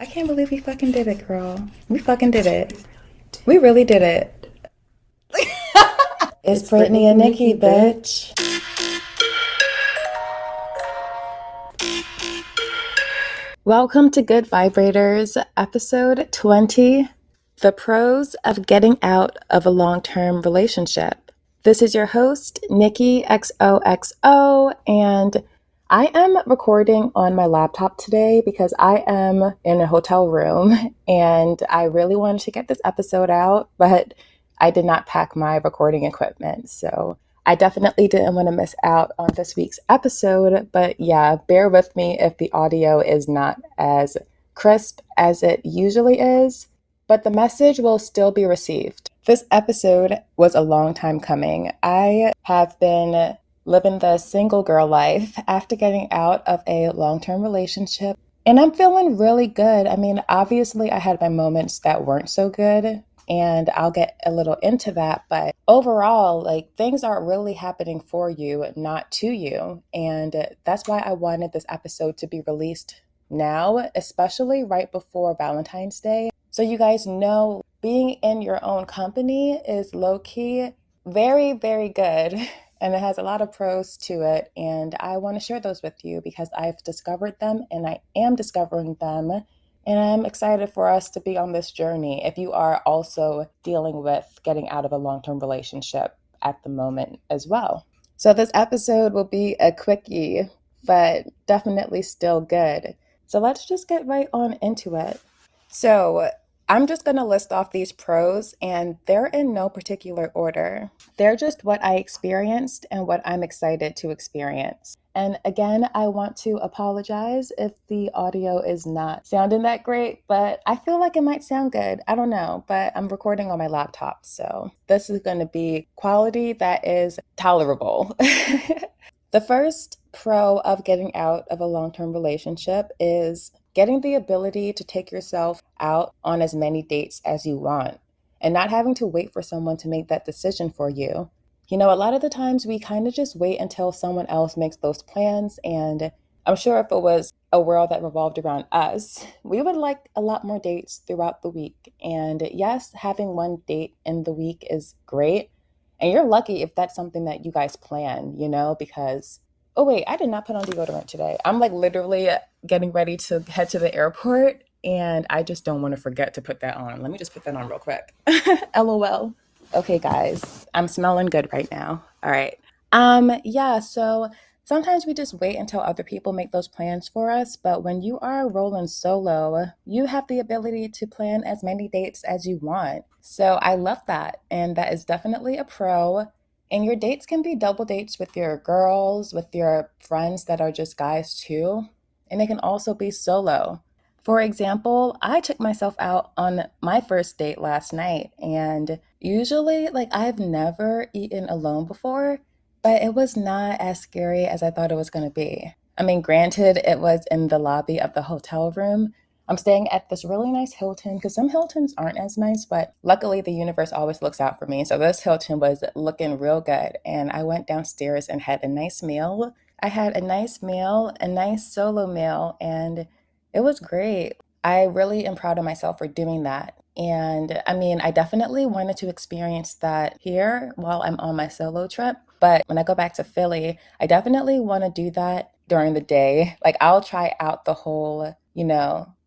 I can't believe we fucking did it, girl. We fucking did it. We really did it. It's It's Brittany Brittany and and Nikki, Nikki, bitch. Welcome to Good Vibrators, episode 20, The Pros of Getting Out of a Long-Term Relationship. This is your host, Nikki XOXO, and I am recording on my laptop today because I am in a hotel room and I really wanted to get this episode out, but I did not pack my recording equipment. So I definitely didn't want to miss out on this week's episode, but yeah, bear with me if the audio is not as crisp as it usually is, but the message will still be received. This episode was a long time coming. I have been living the single girl life after getting out of a long-term relationship, and I'm feeling really good. I mean, obviously, I had my moments that weren't so good, and I'll get a little into that, but overall, like, things are really happening for you, not to you, and that's why I wanted this episode to be released now, especially right before Valentine's Day, so you guys know being in your own company is low-key very, very good. And it has a lot of pros to it. And I want to share those with you because I've discovered them and I am discovering them. And I'm excited for us to be on this journey if you are also dealing with getting out of a long-term relationship at the moment as well. So this episode will be a quickie, but definitely still good. So let's just get right on into it. So I'm just going to list off these pros, and they're in no particular order. They're just what I experienced and what I'm excited to experience. And again, I want to apologize if the audio is not sounding that great, but I feel like it might sound good. I don't know, but I'm recording on my laptop, so this is going to be quality that is tolerable. The first pro of getting out of a long-term relationship is getting the ability to take yourself out on as many dates as you want and not having to wait for someone to make that decision for you. You know, a lot of the times we kind of just wait until someone else makes those plans. And I'm sure if it was a world that revolved around us, we would like a lot more dates throughout the week. And yes, having one date in the week is great. And you're lucky if that's something that you guys plan, you know, because, oh, wait, I did not put on deodorant today. I'm like literally getting ready to head to the airport and I just don't want to forget to put that on. Let me just put that on real quick. LOL. Okay, guys, I'm smelling good right now. All right. Yeah, so sometimes we just wait until other people make those plans for us, but when you are rolling solo, you have the ability to plan as many dates as you want. So I love that, and that is definitely a pro. And your dates can be double dates with your girls, with your friends that are just guys too, and they can also be solo. For example, I took myself out on my first date last night, and usually, like, I've never eaten alone before, but it was not as scary as I thought it was going to be. I mean, granted, it was in the lobby of the hotel room. I'm staying at this really nice Hilton because some Hiltons aren't as nice, but luckily the universe always looks out for me. So this Hilton was looking real good, and I went downstairs and had a nice meal. I had a nice meal, a nice solo meal, and it was great. I really am proud of myself for doing that. And I mean, I definitely wanted to experience that here while I'm on my solo trip. But when I go back to Philly, I definitely want to do that during the day. Like, I'll try out the whole,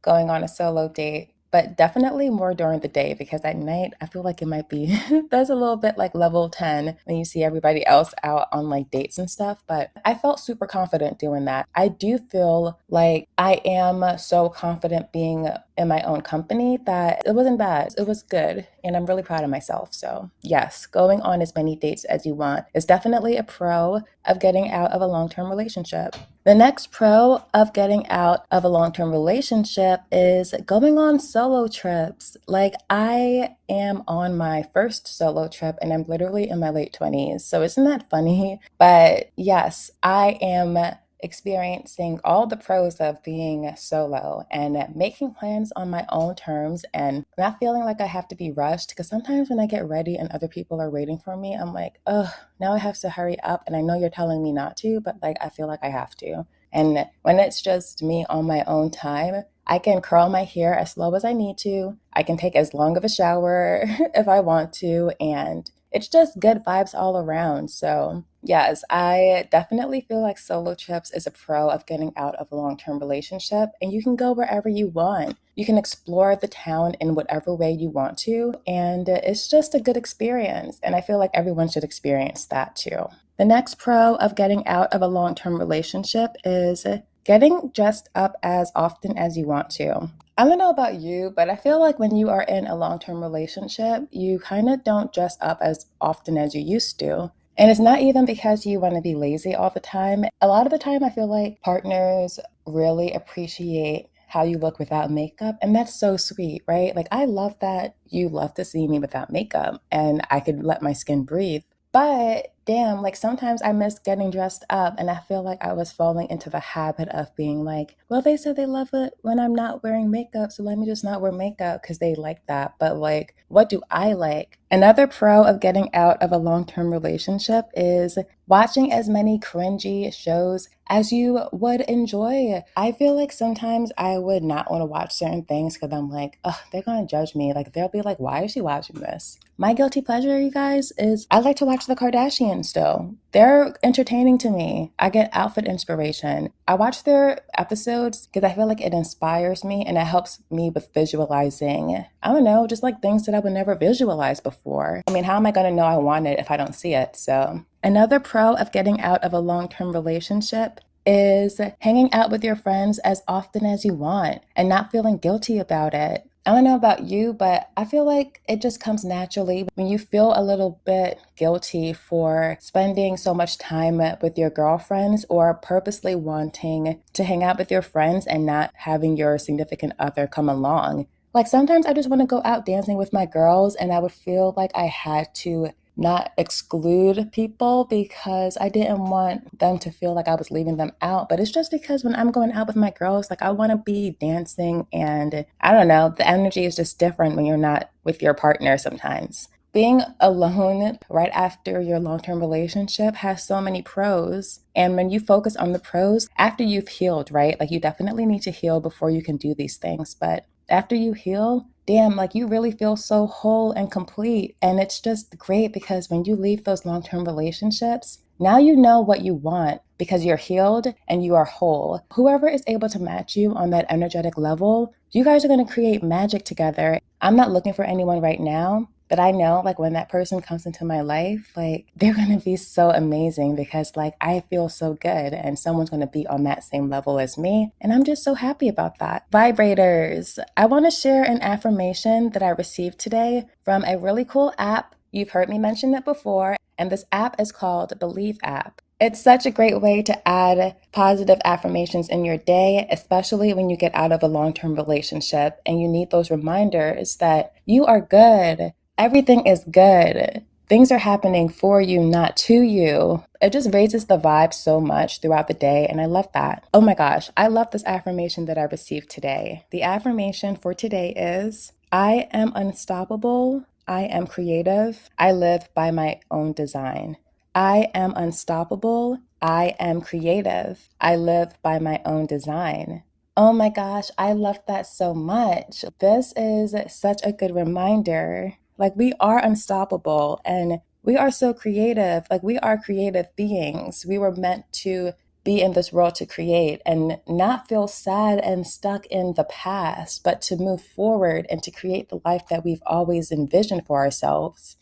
going on a solo date, but definitely more during the day because at night, I feel like it might be, that's a little bit like level 10 when you see everybody else out on like dates and stuff. But I felt super confident doing that. I do feel like I am so confident being in my own company that it wasn't bad. It was good. And I'm really proud of myself. So yes, going on as many dates as you want is definitely a pro of getting out of a long-term relationship. The next pro of getting out of a long-term relationship is going on solo trips. Like, I am on my first solo trip and I'm literally in my late 20s. So isn't that funny? But yes, I am experiencing all the pros of being solo and making plans on my own terms and not feeling like I have to be rushed. Because sometimes when I get ready and other people are waiting for me, I'm like, oh, now I have to hurry up. And I know you're telling me not to, but like, I feel like I have to. And when it's just me on my own time, I can curl my hair as low as I need to. I can take as long of a shower if I want to. And it's just good vibes all around. So, yes, I definitely feel like solo trips is a pro of getting out of a long term relationship. And you can go wherever you want. You can explore the town in whatever way you want to. And it's just a good experience. And I feel like everyone should experience that too. The next pro of getting out of a long term relationship is getting dressed up as often as you want to. I don't know about you, but I feel like when you are in a long term relationship, you kind of don't dress up as often as you used to. And it's not even because you want to be lazy all the time. A lot of the time, I feel like partners really appreciate how you look without makeup. And that's so sweet, right? Like, I love that you love to see me without makeup and I could let my skin breathe. But damn, like sometimes I miss getting dressed up and I feel like I was falling into the habit of being like, well, they said they love it when I'm not wearing makeup, so let me just not wear makeup because they like that. But like, what do I like? Another pro of getting out of a long-term relationship is watching as many cringy shows as you would enjoy. I feel like sometimes I would not want to watch certain things because I'm like, oh, they're going to judge me. Like, they'll be like, why is she watching this? My guilty pleasure, you guys, is I like to watch the Kardashians still. They're entertaining to me. I get outfit inspiration. I watch their episodes because I feel like it inspires me and it helps me with visualizing, I don't know, just like things that I would never visualize before. I mean, how am I going to know I want it if I don't see it? So, another pro of getting out of a long-term relationship is hanging out with your friends as often as you want and not feeling guilty about it. I don't know about you, but I feel like it just comes naturally when you feel a little bit guilty for spending so much time with your girlfriends or purposely wanting to hang out with your friends and not having your significant other come along. Like sometimes I just want to go out dancing with my girls and I would feel like I had to not exclude people because I didn't want them to feel like I was leaving them out. But it's just because when I'm going out with my girls, like I want to be dancing and I don't know, the energy is just different when you're not with your partner sometimes. Being alone right after your long-term relationship has so many pros. And when you focus on the pros, after you've healed, right? Like you definitely need to heal before you can do these things. But after you heal, damn, like you really feel so whole and complete. And it's just great because when you leave those long-term relationships, now you know what you want because you're healed and you are whole. Whoever is able to match you on that energetic level, you guys are going to create magic together. I'm not looking for anyone right now, but I know like when that person comes into my life, like they're going to be so amazing because like I feel so good and someone's going to be on that same level as me. And I'm just so happy about that. Vibrators, I want to share an affirmation that I received today from a really cool app. You've heard me mention it before, and this app is called Believe app. It's such a great way to add positive affirmations in your day, especially when you get out of a long-term relationship and you need those reminders that you are good. Everything is good. Things are happening for you, not to you. It just raises the vibe so much throughout the day, and I love that. Oh my gosh, I love this affirmation that I received today. The affirmation for today is, I am unstoppable. I am creative. I live by my own design. I am unstoppable. I am creative. I live by my own design. Oh my gosh, I love that so much. This is such a good reminder. Like, we are unstoppable and we are so creative. Like, we are creative beings. We were meant to be in this world to create and not feel sad and stuck in the past, but to move forward and to create the life that we've always envisioned for ourselves.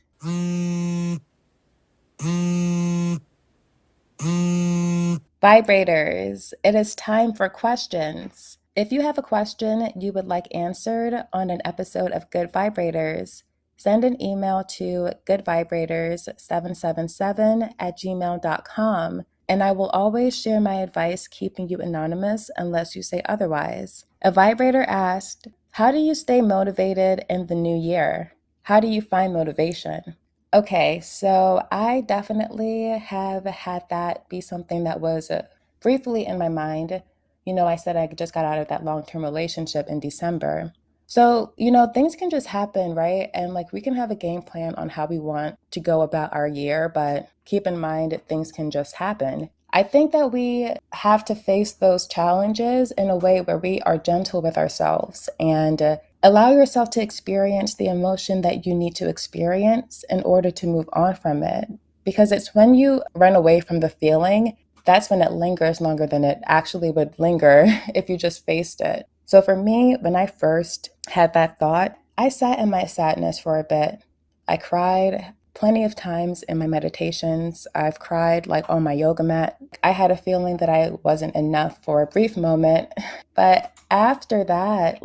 Vibrators, it is time for questions. If you have a question you would like answered on an episode of Good Vibrators, send an email to goodvibrators777@gmail.com, and I will always share my advice keeping you anonymous unless you say otherwise. A vibrator asked, how do you stay motivated in the new year? How do you find motivation? Okay, so I definitely have had that be something that was briefly in my mind. You know, I said I just got out of that long-term relationship in December. So, things can just happen, right? And like we can have a game plan on how we want to go about our year, but keep in mind that things can just happen. I think that we have to face those challenges in a way where we are gentle with ourselves and allow yourself to experience the emotion that you need to experience in order to move on from it. Because it's when you run away from the feeling, that's when it lingers longer than it actually would linger if you just faced it. So for me, when I first had that thought, I sat in my sadness for a bit. I cried plenty of times in my meditations. I've cried like on my yoga mat. I had a feeling that I wasn't enough for a brief moment. But after that,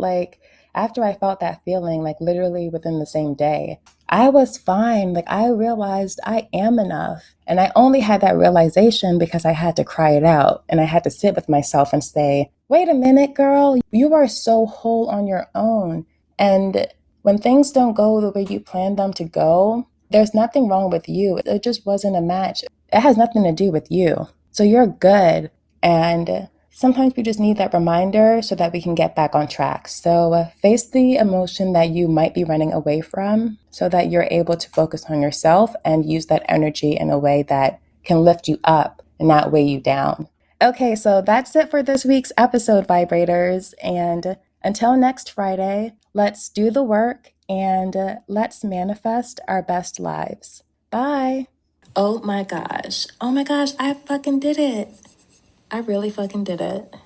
after I felt that feeling, like literally within the same day, I was fine. Like I realized I am enough. And I only had that realization because I had to cry it out. And I had to sit with myself and say, wait a minute, girl, you are so whole on your own. And when things don't go the way you planned them to go, there's nothing wrong with you. It just wasn't a match. It has nothing to do with you. So you're good. And sometimes we just need that reminder so that we can get back on track. So face the emotion that you might be running away from so that you're able to focus on yourself and use that energy in a way that can lift you up and not weigh you down. Okay, so that's it for this week's episode, Vibrators. And until next Friday, let's do the work and let's manifest our best lives. Bye. Oh my gosh, I fucking did it. I really fucking did it.